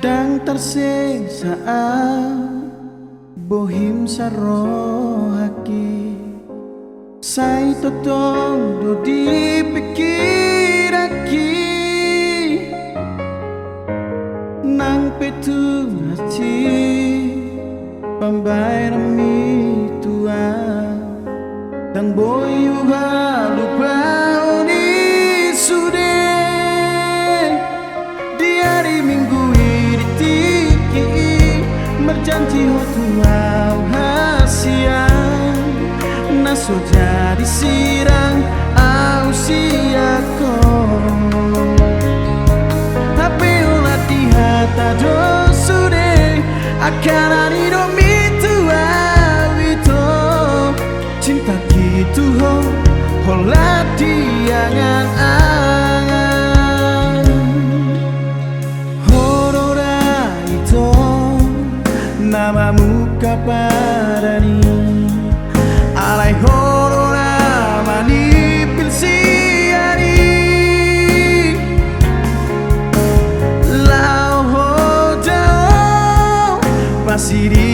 Dang tersisa bohim sarohaki sai totong do dipikiraki nang petu hati pambai rami tua dan boyu lupa ni sude di hari minggu ini tiki merjanji hotuau hasian naso jadi sirang au siako tapi ulat di hata do sude akan arido mitua wito cinta gitu ho holat di angan-angan horora itu namamu kaparani alai horora manipil siari lau ho jauh pasiri